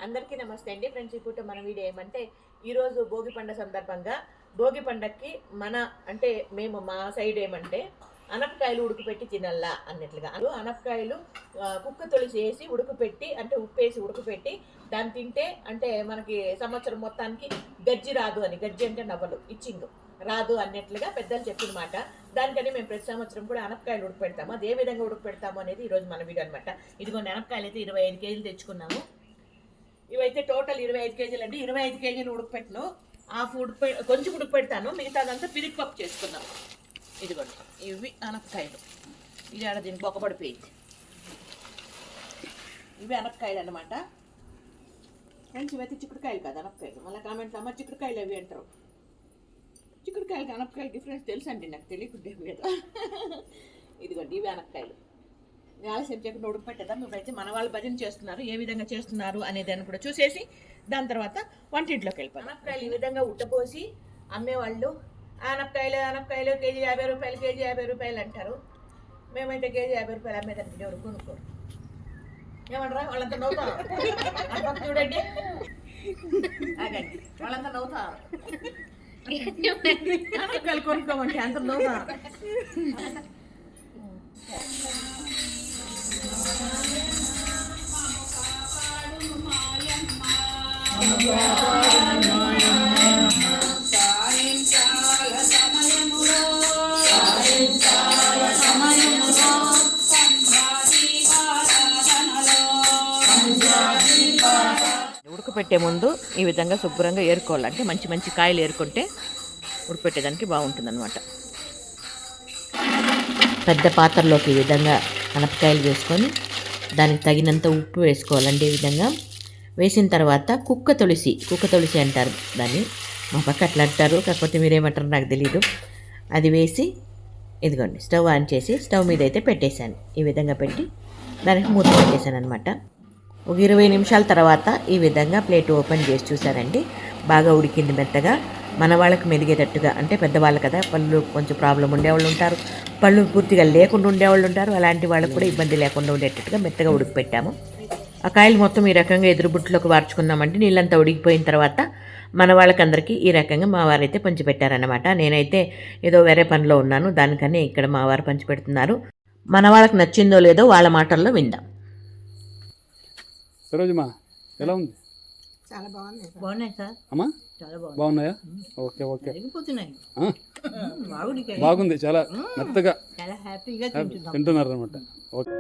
అందరికీ నమస్తే అండి ఫ్రెండ్స్. ఇప్పుడు మన వీడియో ఏమంటే ఈరోజు భోగి పండుగ సందర్భంగా భోగి పండగకి మేము మా సైడ్ ఏమంటే అనపకాయలు ఉడకపెట్టి తినల్లా అన్నట్లుగా అనపకాయలు కుక్క తొలిసి వేసి ఉడకపెట్టి అంటే ఉప్పేసి ఉడకపెట్టి దాన్ని తింటే అంటే మనకి సంవత్సరం మొత్తానికి గజ్జి రాదు అని, గజ్జి అంటే నవ్వలు ఇచ్చింగ్ రాదు అన్నట్లుగా పెద్దలు చెప్పిన మాట. దానికని మేము ప్రతి సంవత్సరం కూడా అనపకాయలు ఉడకపెడతాము. అది ఏ విధంగా ఉడకపెడతాము అనేది ఈరోజు మన వీడియో అనమాట. ఇదిగోండి అనపకాయలు అయితే 25 కేజీలు తెచ్చుకున్నాము. ఇవైతే టోటల్ 25 కేజీలు అండి. 25 కేజీలు ఉడకపెట్టను, హాఫ్ కొంచెం ఉడకపెడతాను, మిగతాదంతా పిరికి పప్పు చేసుకున్నాం. ఇదిగోండి ఇవి అనపకాయలు, ఇది ఆడ దీనికి బొక్కబడిపోయింది. ఇవి అనపకాయలు అన్నమాట ఫ్రెండ్స్. ఇవైతే చిక్కుడుకాయలు కాదు అనపకాయలు. మళ్ళీ కామెంట్ అమ్మ చిక్కుడుకాయలు అవి అంటారు. చిక్కుడుకాయలకి అనపకాయలు డిఫరెన్స్ తెలుసు అండి, నాకు తెలియకుంటే లేదు. ఇదిగోండి ఇవి అనపకాయలు. ఆలస్యం చేయకుండా ఉడకపెట్టేద్దాం. ఇప్పుడైతే మన వాళ్ళు భజన చేస్తున్నారు, ఏ విధంగా చేస్తున్నారు అనేదాన్ని కూడా చూసేసి దాని తర్వాత వంటింట్లోకి వెళ్ళిపోతాం. అనపకాయలు ఈ విధంగా ఉట్టపోసి అమ్మేవాళ్ళు అనపకాయలు కేజీ 50 రూపాయలు, కేజీ 50 రూపాయలు అంటారు. మేమైతే కేజీ 50 రూపాయలు అమ్మేదానికి ఎవరు కొనుక్కోరు. ఏమంటారా వాళ్ళంతా నవ్వుతారు. చూడండి ఆగండి, వాళ్ళంతా నవ్వుతారు. అనపకాయలు కొనుక్కోమంటే అంత నవ్వుతారు. ఉడకపెట్టే ముందు ఈ విధంగా శుభ్రంగా ఏరుకోవాలి. అంటే మంచి మంచి కాయలు ఏరుకుంటే ఉడకపెట్టేదానికి బాగుంటుంది అనమాట. పెద్ద పాత్రలోకి ఈ విధంగా అనపకాయలు వేసుకొని దానికి తగినంత ఉప్పు వేసుకోవాలండి. ఈ విధంగా వేసిన తర్వాత కుక్క తులసి అంటారు దాన్ని, మా పక్క అట్లా అంటారు, కాకపోతే మీరేమంటారో నాకు తెలీదు. అది వేసి ఇదిగోండి స్టవ్ ఆన్ చేసి స్టవ్ మీద అయితే పెట్టేశాను. ఈ విధంగా పెట్టి దానికి మూత పెట్టేశాను అనమాట. ఒక 20 నిమిషాల తర్వాత ఈ విధంగా ప్లేట్ ఓపెన్ చేసి చూసారండి, బాగా ఉడికింది మెత్తగా. మన వాళ్ళకి మెదిగేటట్టుగా, అంటే పెద్దవాళ్ళు కదా, పళ్ళు కొంచెం ప్రాబ్లం ఉండేవాళ్ళు ఉంటారు, పళ్ళు పూర్తిగా లేకుండా ఉండేవాళ్ళు ఉంటారు. అలాంటి వాళ్ళకి కూడా ఇబ్బంది లేకుండా ఉండేటట్టుగా మెత్తగా ఉడికిపెట్టాము. ఆ కాయలు మొత్తం ఈ రకంగా ఎదురుబుట్టులోకి వార్చుకున్నామంటే నీళ్ళంతా ఉడికిపోయిన తర్వాత మన వాళ్ళకందరికీ ఈ రకంగా మా వారైతే పంచిపెట్టారన్నమాట. నేనైతే ఏదో వేరే పనిలో ఉన్నాను, దానికని ఇక్కడ మా వారు పంచిపెడుతున్నారు. మన వాళ్ళకి నచ్చిందో లేదో వాళ్ళ మాటల్లో విందాం. సరోజమా ఎలా ఉంది? చాలా బాగున్నాయి సార్. అమ్మా చాలా బాగున్నాయా? ఓకే ఓకే, బాగుంది, బాగుంది, చాలా మెత్తగా చాలా హ్యాపీగా తింటున్నారు అనమాట. ఓకే.